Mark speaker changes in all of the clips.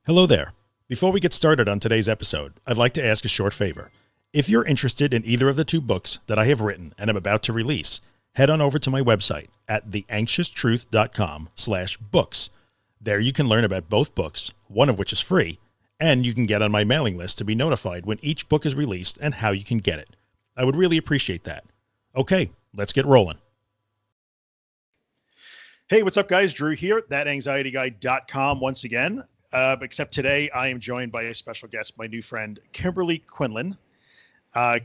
Speaker 1: Hello there. Before we get started on today's episode, I'd like to ask a short favor. If you're interested in either of the two books that I have written and am about to release, head on over to my website at theanxioustruth.com/books. There you can learn about both books, one of which is free, and you can get on my mailing list to be notified when each book is released and how you can get it. I would really appreciate that. Okay, let's get rolling. Hey, what's up, guys? Drew here, thatanxietyguy.com once again. Except today I am joined by a special guest, my new friend, Kimberly Quinlan.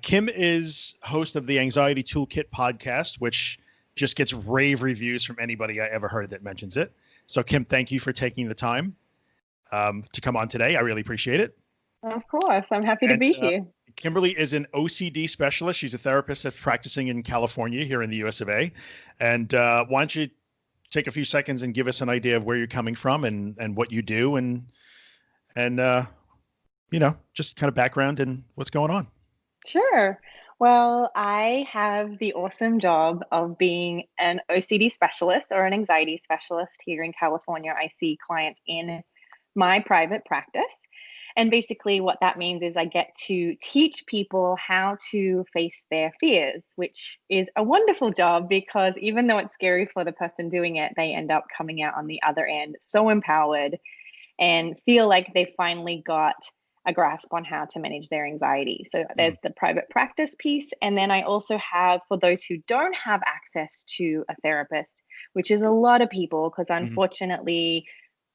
Speaker 1: Kim is host of the Anxiety Toolkit podcast, which just gets rave reviews from anybody I ever heard that mentions it. So Kim, thank you for taking the time to come on today. I really appreciate it.
Speaker 2: Of course. I'm happy to be here.
Speaker 1: Kimberly is an OCD specialist. She's a therapist that's practicing in California here in the US of A. And why don't you take a few seconds and give us an idea of where you're coming from and what you do and you know, just kind of background and what's going on.
Speaker 2: Sure. Well, I have the awesome job of being an OCD specialist or an anxiety specialist here in California. I see clients in my private practice. And basically what that means is I get to teach people how to face their fears, which is a wonderful job because even though it's scary for the person doing it, they end up coming out on the other end so empowered and feel like they finally got a grasp on how to manage their anxiety. So there's the private practice piece. And then I also have, for those who don't have access to a therapist, which is a lot of people, because unfortunately,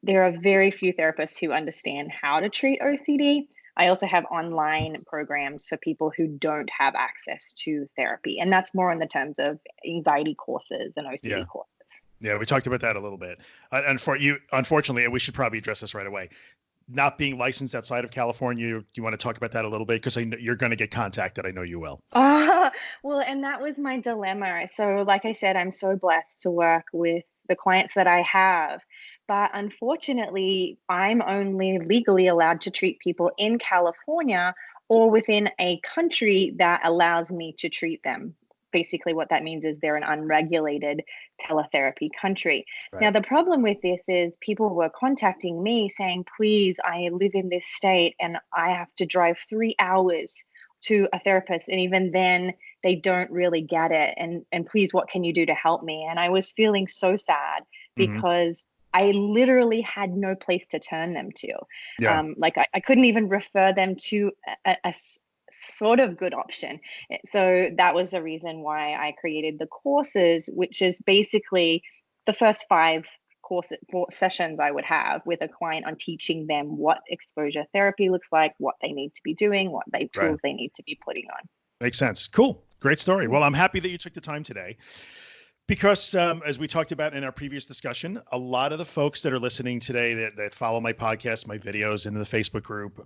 Speaker 2: there are very few therapists who understand how to treat OCD. I also have online programs for people who don't have access to therapy. And that's more in the terms of anxiety courses and OCD courses.
Speaker 1: Yeah, we talked about that a little bit. And for you, unfortunately, and we should probably address this right away, not being licensed outside of California, do you want to talk about that a little bit? Because you're going to get contacted. I know you will.
Speaker 2: Well, and that was my dilemma. So like I said, I'm so blessed to work with the clients that I have. But unfortunately, I'm only legally allowed to treat people in California or within a country that allows me to treat them. Basically, what that means is they're an unregulated teletherapy country.
Speaker 1: Right.
Speaker 2: Now, the problem with this is people were contacting me saying, please, I live in this state and I have to drive 3 hours to a therapist. And even then, they don't really get it. And please, what can you do to help me? And I was feeling so sad because I literally had no place to turn them to.
Speaker 1: Yeah.
Speaker 2: I couldn't even refer them to a sort of good option. So that was the reason why I created the courses, which is basically the first 5 sessions I would have with a client on teaching them what exposure therapy looks like, what they need to be doing, what tools they need to be putting on.
Speaker 1: Makes sense. Cool. Great story. Well, I'm happy that you took the time today. Because as we talked about in our previous discussion, a lot of the folks that are listening today that follow my podcast, my videos, and the Facebook group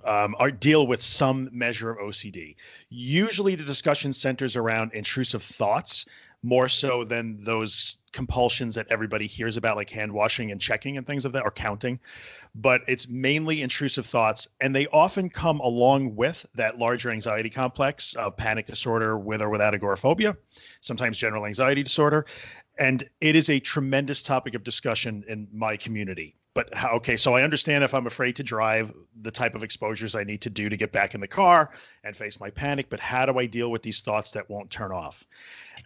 Speaker 1: deal with some measure of OCD. Usually the discussion centers around intrusive thoughts, more so than those compulsions that everybody hears about, like hand washing and checking and things of that, or counting. But it's mainly intrusive thoughts, and they often come along with that larger anxiety complex of panic disorder with or without agoraphobia, sometimes general anxiety disorder. And it is a tremendous topic of discussion in my community. But okay, so I understand if I'm afraid to drive, the type of exposures I need to do to get back in the car and face my panic, but how do I deal with these thoughts that won't turn off?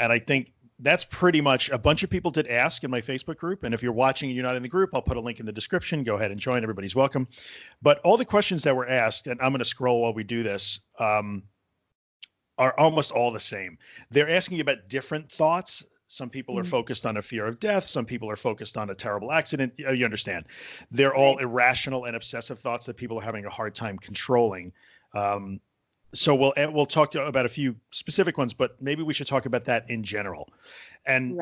Speaker 1: And I think that's pretty much, a bunch of people did ask in my Facebook group. And if you're watching and you're not in the group, I'll put a link in the description. Go ahead and join. Everybody's welcome. But all the questions that were asked, and I'm going to scroll while we do this, are almost all the same. They're asking about different thoughts. Some people are focused on a fear of death. Some people are focused on a terrible accident. You understand. They're all irrational and obsessive thoughts that people are having a hard time controlling. So we'll talk about a few specific ones, but maybe we should talk about that in general. And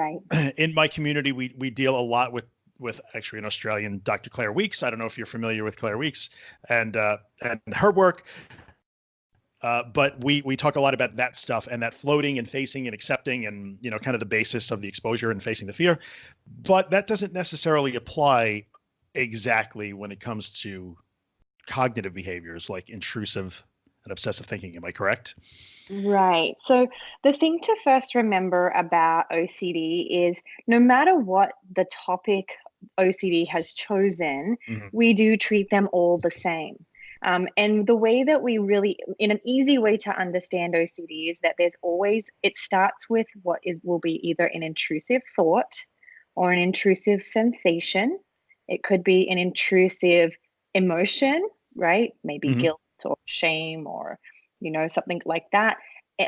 Speaker 1: in my community, we deal a lot with actually an Australian, Dr. Claire Weekes. I don't know if you're familiar with Claire Weekes and her work. But we talk a lot about that stuff and that floating and facing and accepting and, you know, kind of the basis of the exposure and facing the fear. But that doesn't necessarily apply exactly when it comes to cognitive behaviors like intrusive and obsessive thinking. Am I correct?
Speaker 2: Right. So the thing to first remember about OCD is no matter what the topic OCD has chosen,
Speaker 1: Mm-hmm.
Speaker 2: we do treat them all the same. And the way that we really, in an easy way to understand OCD is that it starts with will be either an intrusive thought or an intrusive sensation. It could be an intrusive emotion, right? Maybe
Speaker 1: Mm-hmm.
Speaker 2: guilt or shame or, something like that.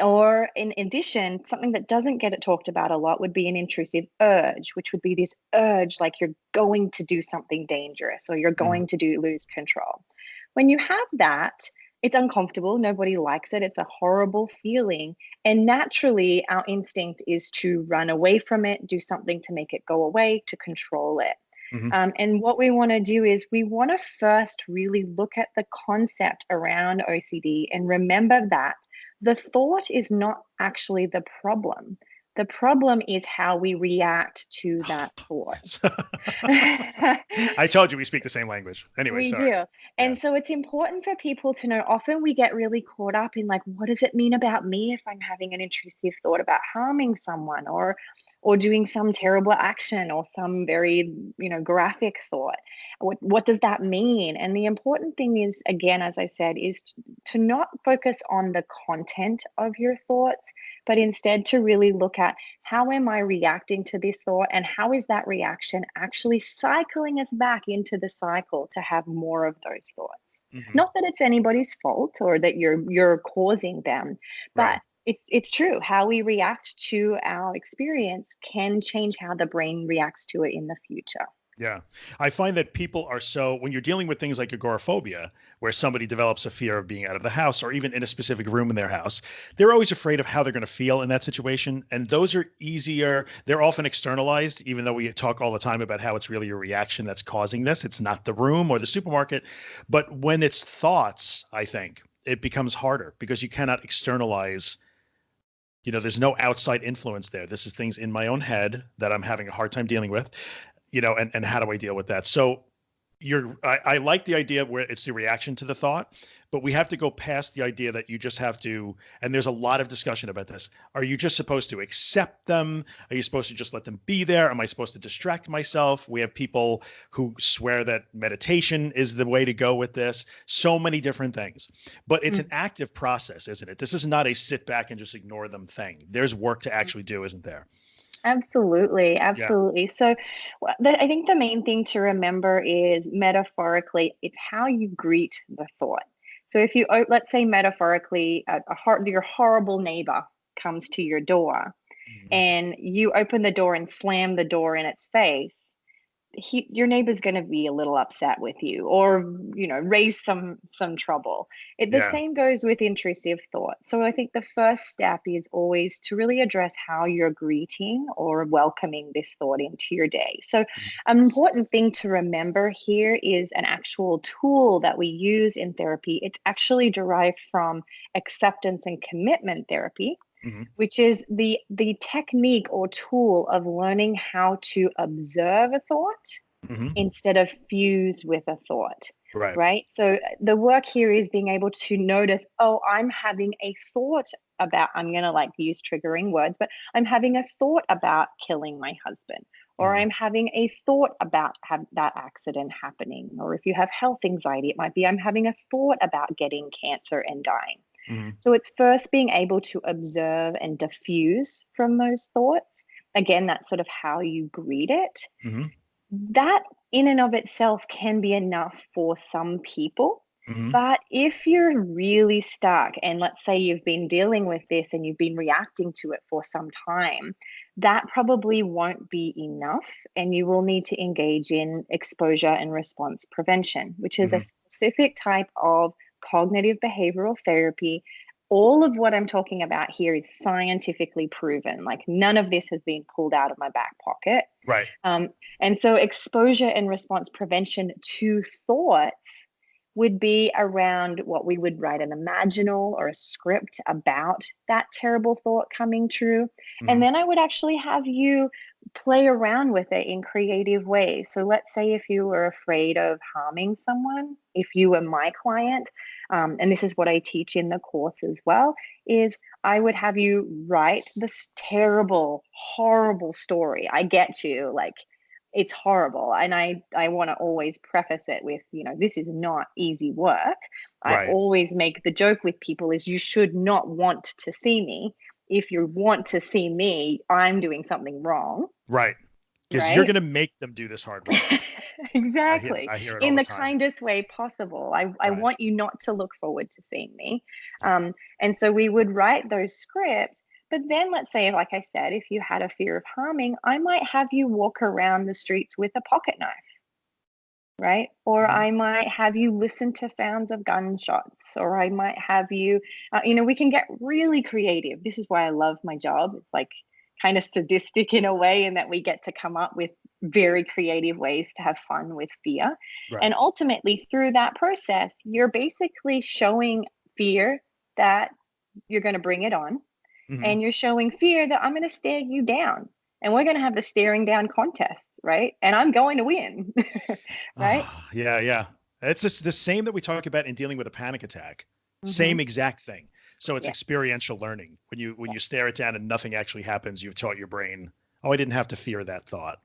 Speaker 2: Or in addition, something that doesn't get it talked about a lot would be an intrusive urge, which would be this urge like you're going to do something dangerous or you're going to lose control. When you have that, it's uncomfortable. Nobody likes it. It's a horrible feeling. And naturally, our instinct is to run away from it, do something to make it go away, to control it.
Speaker 1: Mm-hmm.
Speaker 2: And what we want to do is we want to first really look at the concept around OCD and remember that the thought is not actually the problem. The problem is how we react to that thought.
Speaker 1: I told you we speak the same language. Anyway,
Speaker 2: We
Speaker 1: sorry.
Speaker 2: do. And so it's important for people to know, often we get really caught up in like, what does it mean about me if I'm having an intrusive thought about harming someone or doing some terrible action or some very, graphic thought? What does that mean? And the important thing is, again, as I said, is to not focus on the content of your thoughts, but instead to really look at how am I reacting to this thought and how is that reaction actually cycling us back into the cycle to have more of those thoughts.
Speaker 1: Mm-hmm.
Speaker 2: Not that it's anybody's fault or that you're causing them, but
Speaker 1: Right.
Speaker 2: it's true. How we react to our experience can change how the brain reacts to it in the future.
Speaker 1: Yeah. I find that people are when you're dealing with things like agoraphobia, where somebody develops a fear of being out of the house or even in a specific room in their house, they're always afraid of how they're going to feel in that situation. And those are easier. They're often externalized, even though we talk all the time about how it's really your reaction that's causing this. It's not the room or the supermarket. But when it's thoughts, I think it becomes harder because you cannot externalize. There's no outside influence there. This is things in my own head that I'm having a hard time dealing with. And how do I deal with that? So I like the idea where it's the reaction to the thought, but we have to go past the idea that you just have to, and there's a lot of discussion about this. Are you just supposed to accept them? Are you supposed to just let them be there? Am I supposed to distract myself? We have people who swear that meditation is the way to go with this. So many different things, but it's an active process, isn't it? This is not a sit back and just ignore them thing. There's work to actually do, isn't there?
Speaker 2: Absolutely,
Speaker 1: Yeah.
Speaker 2: absolutely. So I think the main thing to remember is metaphorically, it's how you greet the thought. So if let's say metaphorically, your horrible neighbor comes to your door
Speaker 1: Mhm.
Speaker 2: and you open the door and slam the door in its face, your neighbor's going to be a little upset with you or raise some trouble. The
Speaker 1: Yeah.
Speaker 2: same goes with intrusive thought. So I think the first step is always to really address how you're greeting or welcoming this thought into your day. So an important thing to remember here is an actual tool that we use in therapy. It's actually derived from acceptance and commitment therapy,
Speaker 1: Mhm.
Speaker 2: which is the technique or tool of learning how to observe a thought
Speaker 1: Mhm.
Speaker 2: instead of fuse with a thought,
Speaker 1: Right.
Speaker 2: right? So the work here is being able to notice, oh, I'm having a thought about, I'm going to like use triggering words, but I'm having a thought about killing my husband, or
Speaker 1: Mhm.
Speaker 2: I'm having a thought about that accident happening. Or if you have health anxiety, it might be, I'm having a thought about getting cancer and dying.
Speaker 1: Mhm.
Speaker 2: So it's first being able to observe and diffuse from those thoughts. Again, that's sort of how you greet it.
Speaker 1: Mhm.
Speaker 2: That in and of itself can be enough for some people.
Speaker 1: Mhm.
Speaker 2: But if you're really stuck, and let's say you've been dealing with this and you've been reacting to it for some time, that probably won't be enough. And you will need to engage in exposure and response prevention, which is a
Speaker 1: Mhm.
Speaker 2: specific type of cognitive behavioral therapy. All of what I'm talking about here is scientifically proven. Like none of this has been pulled out of my back pocket.
Speaker 1: Right.
Speaker 2: Um, and so exposure and response prevention to thoughts would be around what we would write an imaginal or a script about that terrible thought coming true. And
Speaker 1: Mhm.
Speaker 2: then I would actually have you play around with it in creative ways. So let's say if you were afraid of harming someone, if you were my client, and this is what I teach in the course as well, is I would have you write this terrible, horrible story. I get you, like it's horrible. And I want to always preface it with, this is not easy work. I
Speaker 1: Right.
Speaker 2: always make the joke with people is you should not want to see me. If you want to see me, I'm doing something wrong.
Speaker 1: Right. Because you're
Speaker 2: Right?
Speaker 1: going to make them do this hard work.
Speaker 2: Exactly.
Speaker 1: I hear it all
Speaker 2: In
Speaker 1: the
Speaker 2: the
Speaker 1: time.
Speaker 2: kindest way possible. I
Speaker 1: Right.
Speaker 2: want you not to look forward to seeing me. And so we would write those scripts. But then let's say, like I said, if you had a fear of harming, I might have you walk around the streets with a pocket knife, right? Or
Speaker 1: Mhm.
Speaker 2: I might have you listen to sounds of gunshots, or I might have you, we can get really creative. This is why I love my job. It's like kind of sadistic in a way, in that we get to come up with very creative ways to have fun with fear.
Speaker 1: Right.
Speaker 2: And ultimately, through that process, you're basically showing fear that you're going to bring it on,
Speaker 1: Mhm.
Speaker 2: and you're showing fear that I'm going to stare you down, and we're going to have the staring down contest, right? And I'm going to win, right?
Speaker 1: Yeah, yeah. It's just the same that we talk about in dealing with a panic attack.
Speaker 2: Mm-hmm.
Speaker 1: Same exact thing. So it's
Speaker 2: Yeah,
Speaker 1: experiential learning. When
Speaker 2: yeah,
Speaker 1: you stare it down and nothing actually happens, you've taught your brain, oh, I didn't have to fear that thought.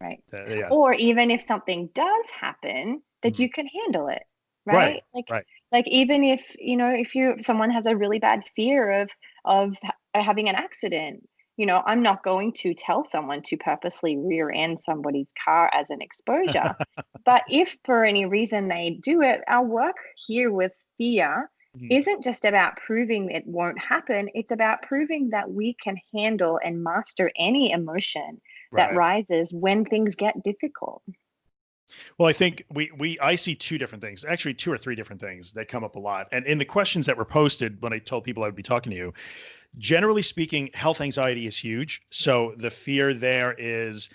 Speaker 2: right.
Speaker 1: Yeah.
Speaker 2: Or even if something does happen, that
Speaker 1: Mhm.
Speaker 2: you can handle it,
Speaker 1: Right.
Speaker 2: right?
Speaker 1: Right.
Speaker 2: Like even if if someone has a really bad fear of having an accident, I'm not going to tell someone to purposely rear end somebody's car as an exposure. But if for any reason they do it, our work here with fear
Speaker 1: Mhm.
Speaker 2: isn't just about proving it won't happen. It's about proving that we can handle and master any emotion that
Speaker 1: Right.
Speaker 2: rises when things get difficult.
Speaker 1: Well, I think I see two different things, actually two or three different things that come up a lot. And in the questions that were posted when I told people I would be talking to you, generally speaking, health anxiety is huge. So the fear there is,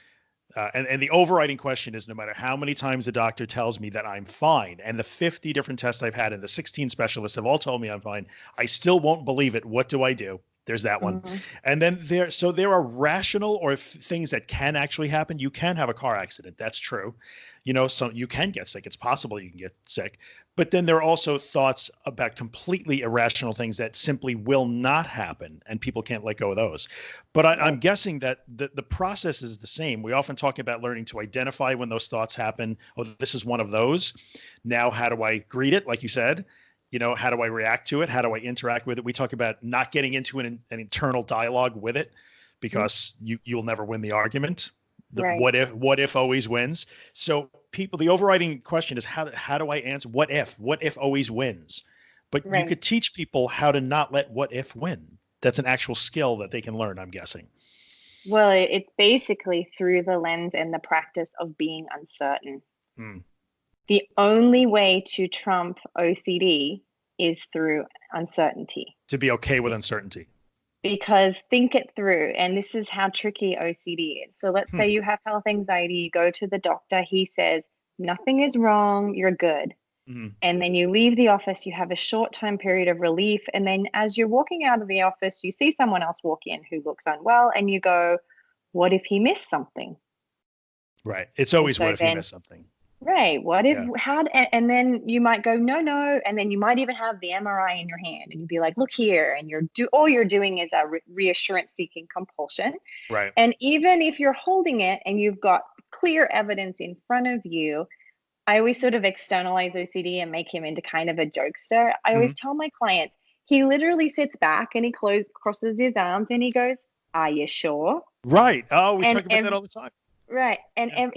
Speaker 1: and the overriding question is, no matter how many times the doctor tells me that I'm fine, and the 50 different tests I've had and the 16 specialists have all told me I'm fine, I still won't believe it. What do I do? There's that one.
Speaker 2: Mhm.
Speaker 1: And then there are rational or things that can actually happen. You can have a car accident. That's true. So you can get sick. It's possible you can get sick. But then there are also thoughts about completely irrational things that simply will not happen, and people can't let go of those. But I'm
Speaker 2: Right.
Speaker 1: guessing that the process is the same. We often talk about learning to identify when those thoughts happen. Oh, this is one of those. Now, how do I greet it? Like you said, how do I react to it? How do I interact with it? We talk about not getting into an internal dialogue with it,
Speaker 2: Mhm.
Speaker 1: because you'll never win the argument. The
Speaker 2: Right.
Speaker 1: what if always wins. So the overriding question is, how do I answer what if always wins? But you
Speaker 2: Right.
Speaker 1: could teach people how to not let what if win. That's an actual skill that they can learn, I'm guessing.
Speaker 2: Well, it's basically through the lens and the practice of being uncertain.
Speaker 1: Mm.
Speaker 2: The only way to trump OCD is through uncertainty.
Speaker 1: To be okay with uncertainty.
Speaker 2: Because think it through, and this is how tricky OCD is. So let's
Speaker 1: Hmm.
Speaker 2: say you have health anxiety, you go to the doctor, he says, nothing is wrong, you're good.
Speaker 1: Mm.
Speaker 2: And then you leave the office, you have a short time period of relief. And then as you're walking out of the office, you see someone else walk in who looks unwell, and you go, what if he missed something?
Speaker 1: Right. It's
Speaker 2: And
Speaker 1: always, what
Speaker 2: so
Speaker 1: if he
Speaker 2: then,
Speaker 1: missed something?
Speaker 2: right, what if,
Speaker 1: Yeah.
Speaker 2: and then you might go, no, no. And then you might even have the MRI in your hand, and you'd be like, look here. And all you're doing is a reassurance seeking compulsion.
Speaker 1: Right.
Speaker 2: And even if you're holding it and you've got clear evidence in front of you, I always sort of externalize OCD and make him into kind of a jokester. I always
Speaker 1: Mm.
Speaker 2: tell my clients, he literally sits back and he crosses his arms and he goes, are you sure?
Speaker 1: Right. Oh, we
Speaker 2: And
Speaker 1: talk about that all the time.
Speaker 2: right.
Speaker 1: Yeah.
Speaker 2: And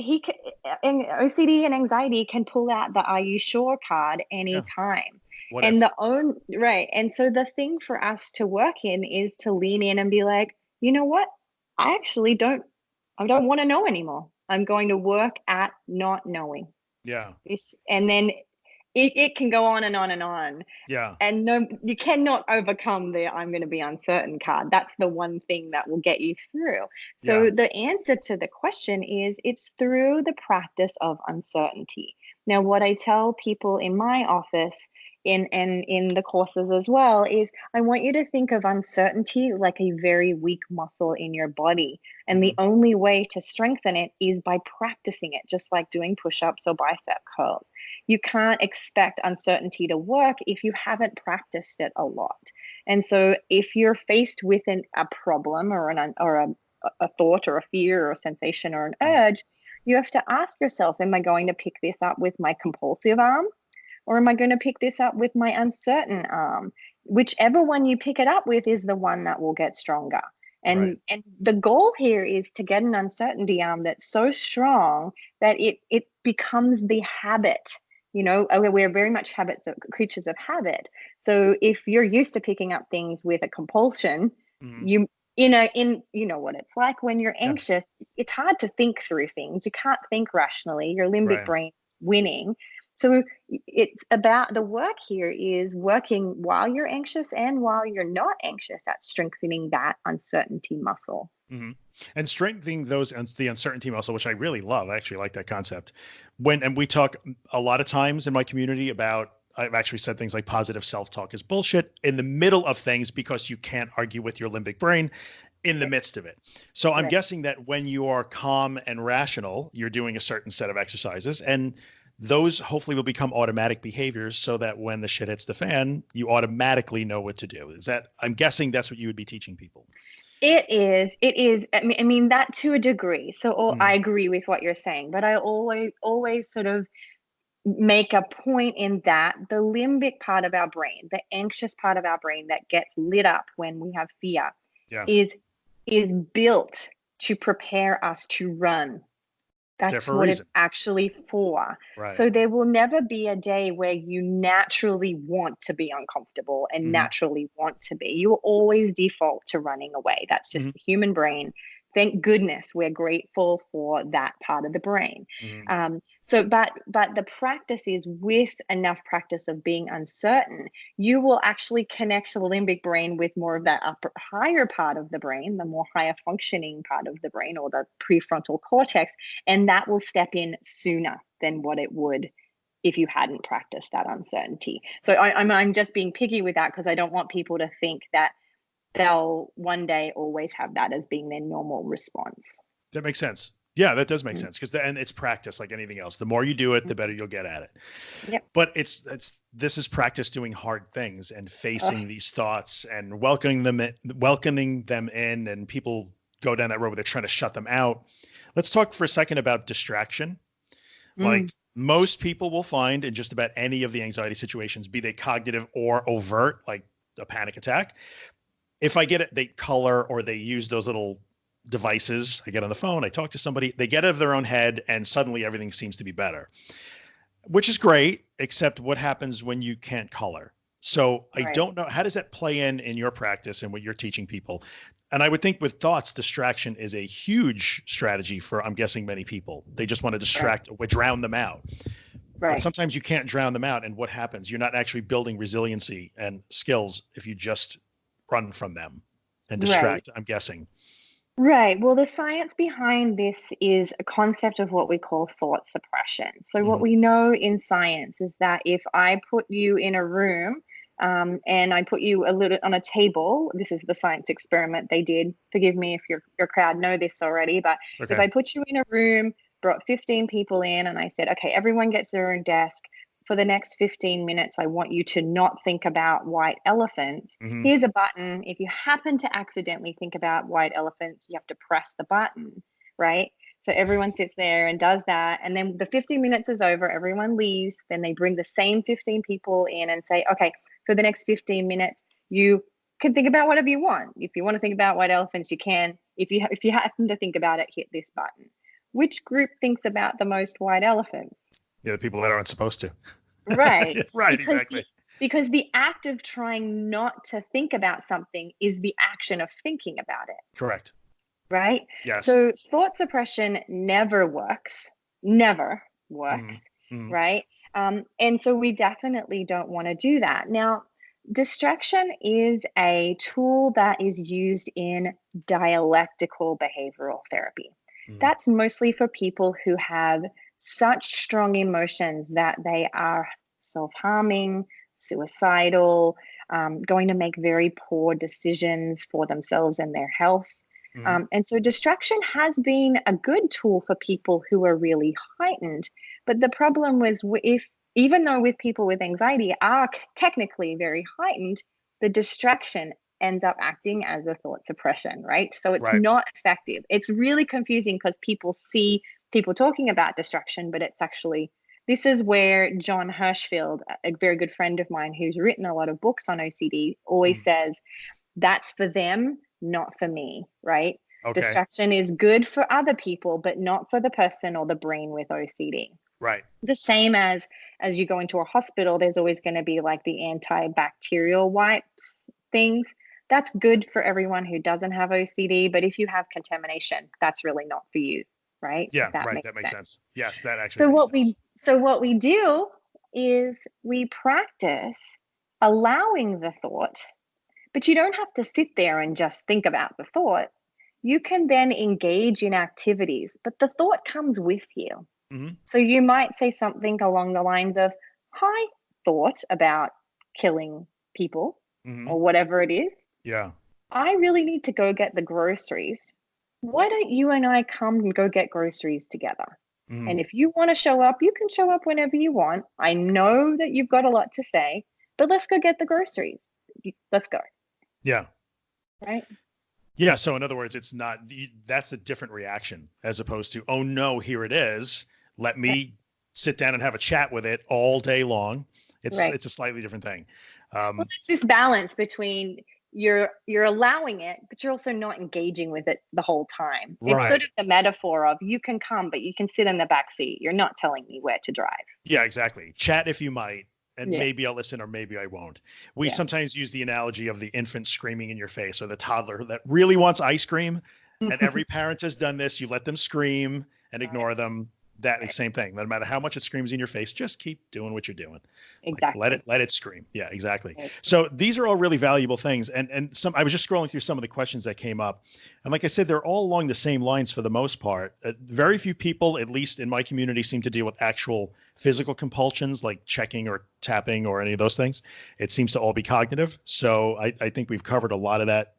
Speaker 2: and OCD and anxiety can pull out the "Are you sure?" card
Speaker 1: Yeah.
Speaker 2: anytime.
Speaker 1: What
Speaker 2: And
Speaker 1: if?
Speaker 2: right. And so the thing for us to work in is to lean in and be like, you know what? I actually don't want to know anymore. I'm going to work at not knowing
Speaker 1: Yeah.
Speaker 2: this. And then it can go on and on and on.
Speaker 1: Yeah.
Speaker 2: And no, you cannot overcome the I'm going to be uncertain card. That's the one thing that will get you through.
Speaker 1: Yeah.
Speaker 2: So the answer to the question is it's through the practice of uncertainty. Now, what I tell people in my office in the courses as well is I want you to think of uncertainty like a very weak muscle in your body. And the
Speaker 1: Hmm.
Speaker 2: only way to strengthen it is by practicing it, just like doing push-ups or bicep curls. You can't expect uncertainty to work if you haven't practiced it a lot. And so if you're faced with a problem or a thought or a fear or a sensation or an urge, You have to ask yourself, am I going to pick this up with my compulsive arm? Or am I going to pick this up with my uncertain arm? Whichever one you pick it up with is the one that will get stronger.
Speaker 1: Right.
Speaker 2: And the goal here is to get an uncertainty arm that's so strong that it becomes the habit. We're very much creatures of habit. So if you're used to picking up things with a compulsion,
Speaker 1: Mhm.
Speaker 2: you what it's like when you're
Speaker 1: Yeah.
Speaker 2: anxious. It's hard to think through things. You can't think rationally. Your limbic
Speaker 1: Right.
Speaker 2: brain's winning. So it's about the work here is working while you're anxious and while you're not anxious at strengthening that uncertainty muscle.
Speaker 1: Mhm. And strengthening the uncertainty muscle, which I really love. I actually like that concept. And we talk a lot of times in my community about, I've actually said things like positive self-talk is bullshit in the middle of things because you can't argue with your limbic brain in the
Speaker 2: Yes.
Speaker 1: midst of it. So I'm
Speaker 2: Right.
Speaker 1: guessing that when you are calm and rational, you're doing a certain set of exercises, and those hopefully will become automatic behaviors so that when the shit hits the fan, you automatically know what to do. I'm guessing that's what you would be teaching people.
Speaker 2: It is. I mean that to a degree. So I
Speaker 1: Mhm.
Speaker 2: agree with what you're saying, but I always sort of make a point in that the limbic part of our brain, the anxious part of our brain that gets lit up when we have fear,
Speaker 1: Yeah.
Speaker 2: is is built to prepare us to run.
Speaker 1: It's there
Speaker 2: That's
Speaker 1: for a
Speaker 2: what it's
Speaker 1: reason.
Speaker 2: actually for.
Speaker 1: Right.
Speaker 2: So there will never be a day where you naturally want to be uncomfortable and
Speaker 1: Mhm.
Speaker 2: naturally want to be. You will always default to running away. That's just
Speaker 1: Mhm.
Speaker 2: the human brain. Thank goodness we're grateful for that part of the brain.
Speaker 1: Mhm.
Speaker 2: Um, but the practice is with enough practice of being uncertain, you will actually connect the limbic brain with more of that higher part of the brain, the more higher functioning part of the brain, or the prefrontal cortex, and that will step in sooner than what it would if you hadn't practiced that uncertainty. So I'm just being picky with that because I don't want people to think that they'll one day always have that as being their normal response.
Speaker 1: That makes sense. Yeah, that does make
Speaker 2: Mm.
Speaker 1: sense because and it's practice like anything else. The more you do it, the better you'll get at it.
Speaker 2: Yep.
Speaker 1: But this is practice doing hard things and
Speaker 2: Ugh.
Speaker 1: facing these thoughts and welcoming them in, and people go down that road where they're trying to shut them out. Let's talk for a second about distraction.
Speaker 2: Mm.
Speaker 1: Like most people will find in just about any of the anxiety situations, be they cognitive or overt, like a panic attack, if I get it, they color or they use those little devices. I get on the phone, I talk to somebody, they get out of their own head, and suddenly everything seems to be better, which is great, except what happens when you can't color? So I
Speaker 2: Right.
Speaker 1: don't know, how does that play in your practice and what you're teaching people? And I would think with thoughts, distraction is a huge strategy for, I'm guessing, many people. They just want to
Speaker 2: Right.
Speaker 1: distract or drown them out. But
Speaker 2: Right.
Speaker 1: sometimes you can't drown them out. And what happens? You're not actually building resiliency and skills if you just run from them and
Speaker 2: Right.
Speaker 1: distract, I'm guessing.
Speaker 2: Right. Well, the science behind this is a concept of what we call thought suppression. So, what
Speaker 1: Mhm.
Speaker 2: we know in science is that if I put you in a room and I put you a little on a table, this is the science experiment they did. Forgive me if your crowd know this already, but
Speaker 1: It's
Speaker 2: if
Speaker 1: okay.
Speaker 2: I put you in a room, brought 15 people in, and I said, okay, everyone gets their own desk. For the next 15 minutes, I want you to not think about white elephants.
Speaker 1: Hmm.
Speaker 2: Here's a button. If you happen to accidentally think about white elephants, you have to press the button, right? So everyone sits there and does that. And then the 15 minutes is over, everyone leaves. Then they bring the same 15 people in and say, okay, for the next 15 minutes, you can think about whatever you want. If you want to think about white elephants, you can. If you happen to think about it, hit this button. Which group thinks about the most white elephants?
Speaker 1: Yeah, the people that aren't supposed to.
Speaker 2: Right.
Speaker 1: Right,
Speaker 2: Because
Speaker 1: exactly.
Speaker 2: the act of trying not to think about something is the action of thinking about it,
Speaker 1: Correct.
Speaker 2: right?
Speaker 1: Yes.
Speaker 2: So thought suppression never works,
Speaker 1: Hmm. Hmm.
Speaker 2: right? And so we definitely don't want to do that. Now, distraction is a tool that is used in dialectical behavioral therapy.
Speaker 1: Hmm.
Speaker 2: That's mostly for people who have such strong emotions that they are self harming, suicidal, going to make very poor decisions for themselves and their health.
Speaker 1: Hmm.
Speaker 2: And so distraction has been a good tool for people who are really heightened. But the problem was if, even though with people with anxiety are technically very heightened, the distraction ends up acting as a thought suppression, right? So it's
Speaker 1: Right.
Speaker 2: not effective. It's really confusing because people see people talking about distraction, but it's actually, this is where John Hirschfield, a very good friend of mine who's written a lot of books on OCD, always says, that's for them, not for me, right?
Speaker 1: Okay.
Speaker 2: Distraction is good for other people, but not for the person or the brain with OCD.
Speaker 1: Right.
Speaker 2: The same as you go into a hospital, there's always going to be like the antibacterial wipes things. That's good for everyone who doesn't have OCD, but if you have contamination, that's really not for you, right?
Speaker 1: Yeah,
Speaker 2: That
Speaker 1: right.
Speaker 2: makes
Speaker 1: That makes
Speaker 2: sense.
Speaker 1: sense. Yes, that actually makes sense.
Speaker 2: So what we do is we practice allowing the thought, but you don't have to sit there and just think about the thought. You can then engage in activities, but the thought comes with you.
Speaker 1: Mm-hmm.
Speaker 2: So you might say something along the lines of, "Hi, thought about killing people," or whatever it is.
Speaker 1: Yeah.
Speaker 2: "I really need to go get the groceries. Why don't you and I come and go get groceries together? And if you want to show up, you can show up whenever you want. I know that you've got a lot to say, but let's go get the groceries. Let's go."
Speaker 1: Yeah.
Speaker 2: Right?
Speaker 1: Yeah. So in other words, it's not, that's a different reaction as opposed to, oh no, here it is. Let me sit down and have a chat with it all day long. It's a slightly different thing.
Speaker 2: Well, it's this balance between you're allowing it, but you're also not engaging with it the whole time.
Speaker 1: Right.
Speaker 2: It's sort of the metaphor of, you can come, but you can sit in the back seat. You're not telling me where to drive.
Speaker 1: Yeah, exactly. Chat if you might, and maybe I'll listen or maybe I won't. We sometimes use the analogy of the infant screaming in your face or the toddler that really wants ice cream. And every parent has done this. You let them scream and ignore them. That same thing. No matter how much it screams in your face, just keep doing what you're doing.
Speaker 2: Exactly.
Speaker 1: Like, let it scream. Yeah, exactly. Right. So these are all really valuable things. And some, I was just scrolling through some of the questions that came up. And like I said, they're all along the same lines for the most part. Very few people, at least in my community, seem to deal with actual physical compulsions like checking or tapping or any of those things. It seems to all be cognitive. So I think we've covered a lot of that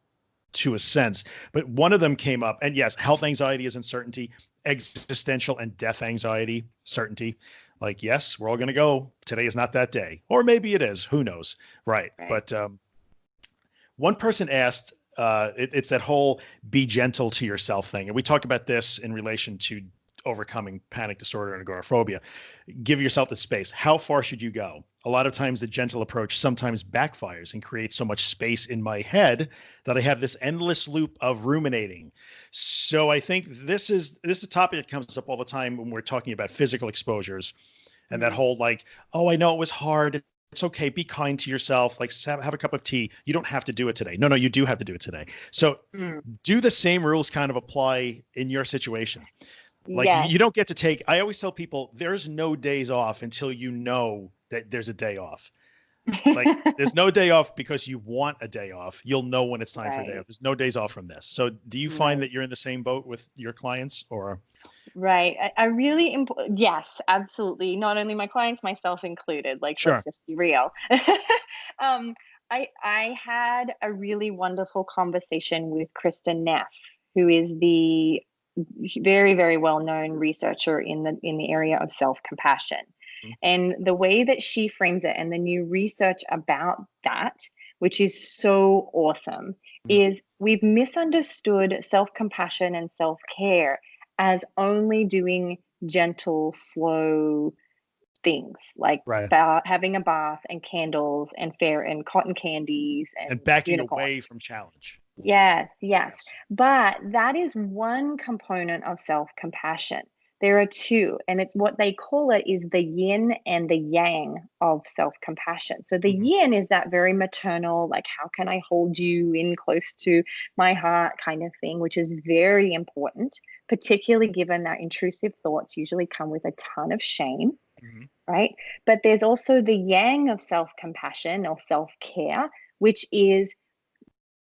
Speaker 1: to a sense. But one of them came up, and yes, health anxiety is uncertainty. Existential and death anxiety, certainty. Like, yes, we're all going to go. Today is not that day. Or maybe it is. Who knows? Right. But one person asked, it's that whole be gentle to yourself thing. And we talked about this in relation to overcoming panic disorder and agoraphobia. Give yourself the space. How far should you go? A lot of times the gentle approach sometimes backfires and creates so much space in my head that I have this endless loop of ruminating. So I think this is a topic that comes up all the time when we're talking about physical exposures and that whole like, oh, I know it was hard. It's okay. Be kind to yourself. Like have a cup of tea. You don't have to do it today. No, you do have to do it today. So do the same rules kind of apply in your situation? Like you don't get to take, I always tell people there's no days off until you know that there's a day off. Like there's no day off because you want a day off. You'll know when it's time for a day off. There's no days off from this. So do you find that you're in the same boat with your clients or?
Speaker 2: Right. I really, yes, absolutely. Not only my clients, myself included. Like, let's just be real. I had a really wonderful conversation with Kristen Neff, who is the very, very well-known researcher in the area of self-compassion. And the way that she frames it and the new research about that, which is so awesome, is we've misunderstood self-compassion and self-care as only doing gentle, slow things like having a bath and candles and fair and cotton candies and
Speaker 1: backing away from challenge.
Speaker 2: Yes. But that is one component of self-compassion. There are two, and it's what they call it is the yin and the yang of self-compassion. So the yin is that very maternal, like, how can I hold you in close to my heart kind of thing, which is very important, particularly given that intrusive thoughts usually come with a ton of shame, right? But there's also the yang of self-compassion or self-care, which is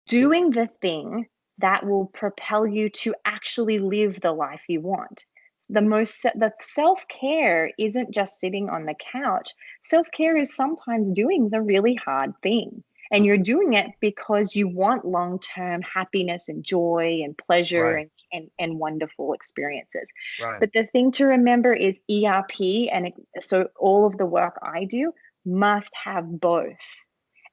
Speaker 2: doing the thing that will propel you to actually live the life you want. The self-care isn't just sitting on the couch. Self-care is sometimes doing the really hard thing. And you're doing it because you want long-term happiness and joy and pleasure and wonderful experiences. But the thing to remember is ERP, so all of the work I do must have both.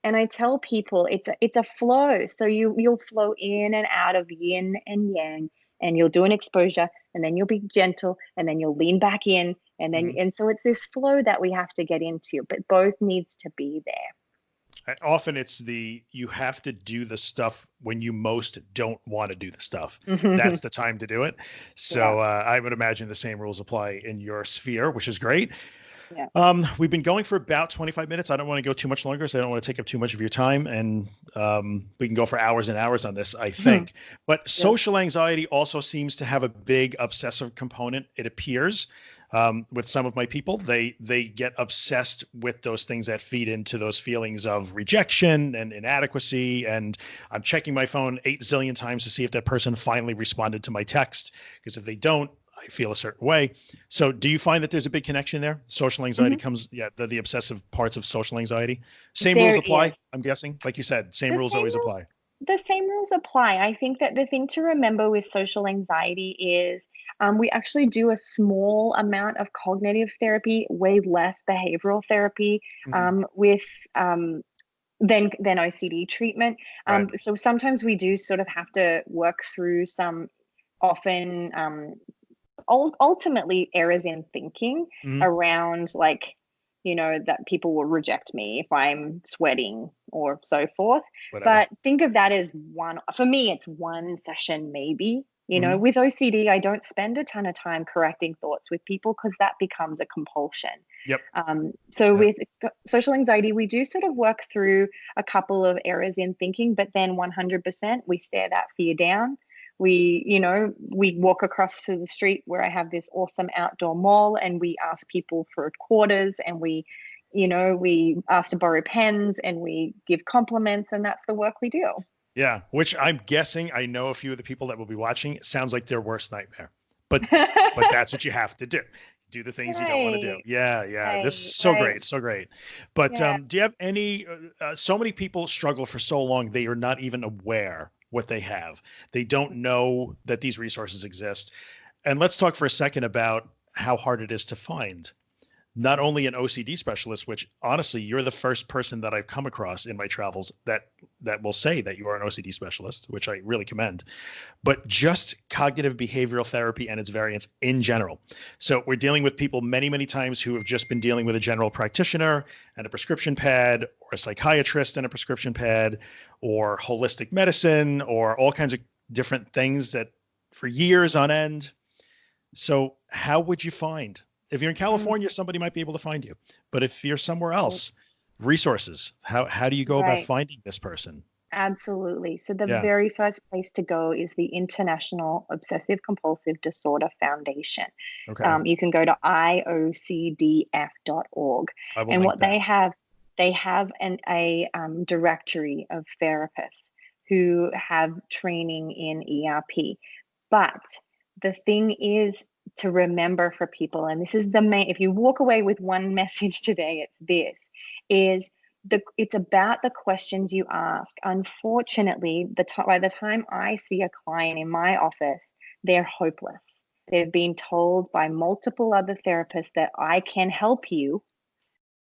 Speaker 2: And I tell people it's a flow. So you'll flow in and out of yin and yang. and you'll do an exposure, and then you'll be gentle, and then you'll lean back in, and then and so it's this flow that we have to get into, but both needs to be there.
Speaker 1: Often it's you have to do the stuff when you most don't want to do the stuff. That's the time to do it. So I would imagine the same rules apply in your sphere, which is great. Yeah. We've been going for about 25 minutes. I don't want to go too much longer, so I don't want to take up too much of your time. And we can go for hours and hours on this, I think. But social anxiety also seems to have a big obsessive component, it appears. With some of my people, they get obsessed with those things that feed into those feelings of rejection and inadequacy. And I'm checking my phone 8 zillion times to see if that person finally responded to my text, because if they don't, I feel a certain way. So do you find that there's a big connection there? Social anxiety comes, the obsessive parts of social anxiety. Same rules apply, I'm guessing. Like you said, same rules always apply.
Speaker 2: The same rules apply. I think that the thing to remember with social anxiety is we actually do a small amount of cognitive therapy, way less behavioral therapy with than OCD treatment. So sometimes we do sort of have to work through some often ultimately errors in thinking around, like, you know, that people will reject me if I'm sweating or so forth. Whatever. But think of that as for me, it's one session maybe. You know, with OCD, I don't spend a ton of time correcting thoughts with people because that becomes a compulsion. With social anxiety, we do sort of work through a couple of errors in thinking, but then 100%, we stare that fear down. We walk across to the street where I have this awesome outdoor mall, and we ask people for quarters, and we ask to borrow pens, and we give compliments, and that's the work we do.
Speaker 1: Yeah, which I'm guessing, I know a few of the people that will be watching, it sounds like their worst nightmare, but that's what you have to do. Do the things you don't want to do. Yeah. This is so great. So great. But do you have any, so many people struggle for so long, they are not even aware what they have. They don't know that these resources exist. And let's talk for a second about how hard it is to find not only an OCD specialist, which honestly, you're the first person that I've come across in my travels that will say that you are an OCD specialist, which I really commend, but just cognitive behavioral therapy and its variants in general. So we're dealing with people many, many times who have just been dealing with a general practitioner and a prescription pad, or a psychiatrist and a prescription pad, or holistic medicine, or all kinds of different things that for years on end. So how would you find? If you're in California, somebody might be able to find you. But if you're somewhere else, resources, how do you go about finding this person?
Speaker 2: Absolutely. So the very first place to go is the International Obsessive Compulsive Disorder Foundation. Okay. You can go to iocdf.org. And what they have a directory of therapists who have training in ERP. But the thing is, to remember for people, and this is the main, if you walk away with one message today, it's about the questions you ask. Unfortunately, by the time I see a client in my office, they're hopeless. They've been told by multiple other therapists that I can help you.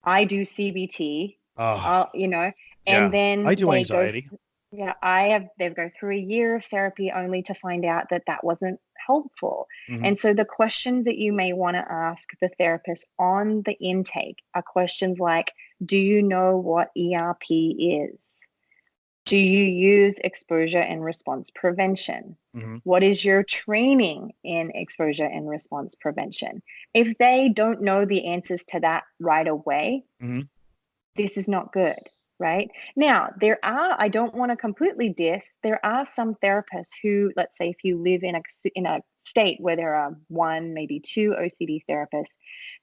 Speaker 2: I do CBT, and then
Speaker 1: I do anxiety.
Speaker 2: They go through a year of therapy only to find out that wasn't helpful. And so the questions that you may want to ask the therapist on the intake are questions like, do you know what ERP is? Do you use exposure and response prevention? What is your training in exposure and response prevention? If they don't know the answers to that right away, this is not good. Right now, I don't want to completely diss. There are some therapists who, let's say, if you live in a state where there are one, maybe two OCD therapists,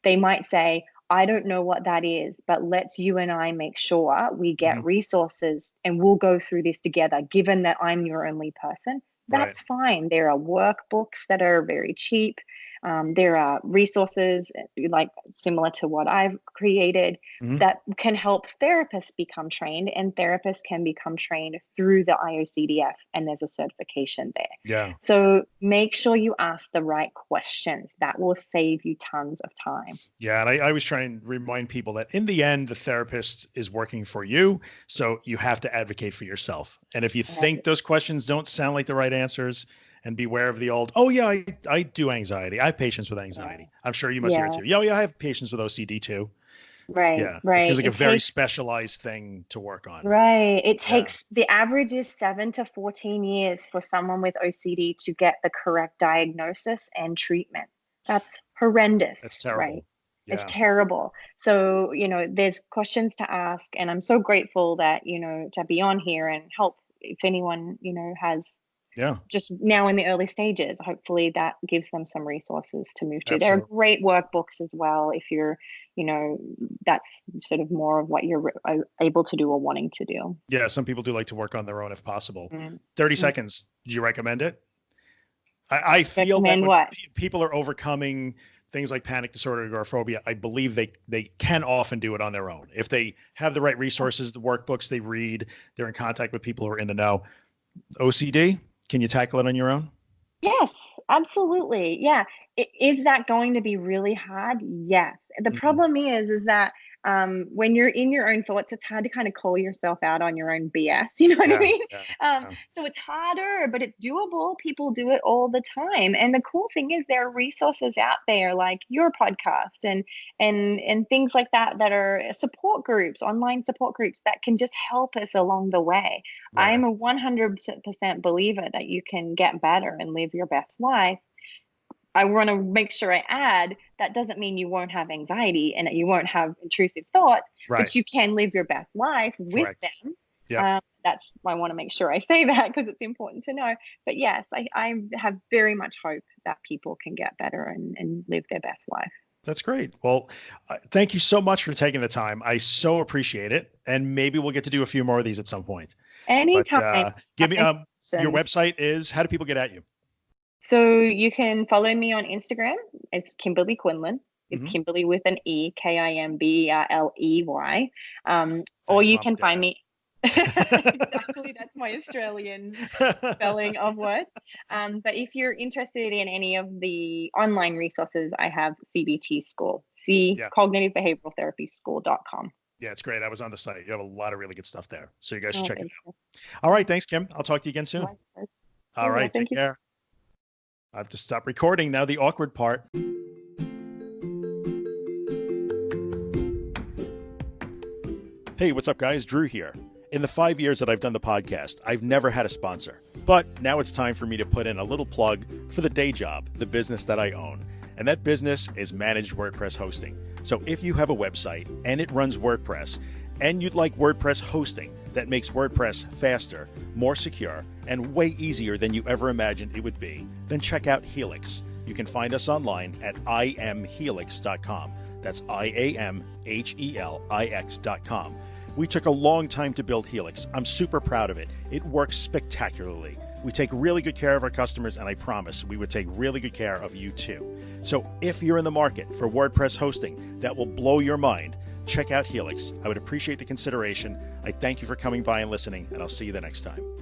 Speaker 2: they might say, I don't know what that is, but let's you and I make sure we get resources and we'll go through this together, given that I'm your only person. That's fine. There are workbooks that are very cheap. There are resources like similar to what I've created that can help therapists become trained, and therapists can become trained through the IOCDF, and there's a certification there. Yeah. So make sure you ask the right questions. That will save you tons of time.
Speaker 1: Yeah. And I always try and remind people that in the end, the therapist is working for you. So you have to advocate for yourself. And if you think those questions don't sound like the right answers, and beware of the old, oh yeah, I do anxiety. I have patients with anxiety. I'm sure you must hear it
Speaker 2: Yeah.
Speaker 1: too. Yeah, I have patients with OCD too.
Speaker 2: Right.
Speaker 1: Yeah. It
Speaker 2: Right.
Speaker 1: seems like a very specialized thing to work on.
Speaker 2: Right. It
Speaker 1: Yeah.
Speaker 2: takes, the average is 7 to 14 years for someone with OCD to get the correct diagnosis and treatment. That's horrendous,
Speaker 1: That's
Speaker 2: right?
Speaker 1: terrible.
Speaker 2: It's
Speaker 1: Yeah.
Speaker 2: terrible. So, there's questions to ask, and I'm so grateful that, to be on here and help if anyone, has
Speaker 1: Yeah.
Speaker 2: just now in the early stages. Hopefully that gives them some resources to move to. There are
Speaker 1: Absolutely.
Speaker 2: great workbooks as well if you're, that's sort of more of what you're able to do or wanting to do.
Speaker 1: Yeah. Some people do like to work on their own if possible.
Speaker 2: Mm.
Speaker 1: 30
Speaker 2: Mm.
Speaker 1: seconds. Do you recommend it? I feel that
Speaker 2: Recommend
Speaker 1: when
Speaker 2: what?
Speaker 1: people are overcoming things like panic disorder, agoraphobia, I believe they can often do it on their own. If they have the right resources, the workbooks they read, they're in contact with people who are in the know. OCD, can you tackle it on your own?
Speaker 2: Yes, absolutely. Yeah. Is that going to be really hard? Yes. The
Speaker 1: Mhm.
Speaker 2: problem is that when you're in your own thoughts, it's hard to kind of call yourself out on your own BS. You know what I
Speaker 1: Yeah,
Speaker 2: mean?
Speaker 1: yeah, yeah.
Speaker 2: So it's harder, but it's doable. People do it all the time. And the cool thing is there are resources out there like your podcast and things like that are support groups, online support groups that can just help us along the way.
Speaker 1: Yeah.
Speaker 2: I'm a 100% believer that you can get better and live your best life. I want to make sure I add that doesn't mean you won't have anxiety and that you won't have intrusive thoughts,
Speaker 1: Right.
Speaker 2: but you can live your best life with
Speaker 1: Correct.
Speaker 2: them.
Speaker 1: Yep.
Speaker 2: That's why I want to make sure I say that because it's important to know. But yes, I have very much hope that people can get better and live their best life.
Speaker 1: That's great. Well, thank you so much for taking the time. I so appreciate it. And maybe we'll get to do a few more of these at some point. But
Speaker 2: Anytime.
Speaker 1: give me your
Speaker 2: Listen.
Speaker 1: website is, how do people get at you?
Speaker 2: So you can follow me on Instagram. It's Kimberly Quinlan. It's
Speaker 1: Mhm.
Speaker 2: Kimberly with an E, Kimberley. Or
Speaker 1: Thanks,
Speaker 2: you
Speaker 1: Mom
Speaker 2: can
Speaker 1: and
Speaker 2: find
Speaker 1: Dad.
Speaker 2: me. Exactly, that's my Australian spelling of words. But if you're interested in any of the online resources, I have CBT School,
Speaker 1: Yeah.
Speaker 2: Cognitive Behavioral Therapy School.com.
Speaker 1: Yeah, it's great. I was on the site. You have a lot of really good stuff there. So you guys should
Speaker 2: Oh,
Speaker 1: check it
Speaker 2: thank
Speaker 1: out.
Speaker 2: you.
Speaker 1: All right. Thanks, Kim. I'll talk to you again soon.
Speaker 2: Likewise.
Speaker 1: All right.
Speaker 2: Thank
Speaker 1: Take
Speaker 2: you.
Speaker 1: care. I have to stop recording now, the awkward part. Hey, what's up, guys? Drew here. In the 5 years that I've done the podcast, I've never had a sponsor. But now it's time for me to put in a little plug for the day job, the business that I own. And that business is managed WordPress hosting. So if you have a website and it runs WordPress, and you'd like WordPress hosting that makes WordPress faster, more secure, and way easier than you ever imagined it would be, then check out Helix. You can find us online at imhelix.com. That's IAMHELIX.com. We took a long time to build Helix. I'm super proud of it. It works spectacularly. We take really good care of our customers, and I promise we would take really good care of you too. So if you're in the market for WordPress hosting that will blow your mind, check out Helix. I would appreciate the consideration. I thank you for coming by and listening, and I'll see you the next time.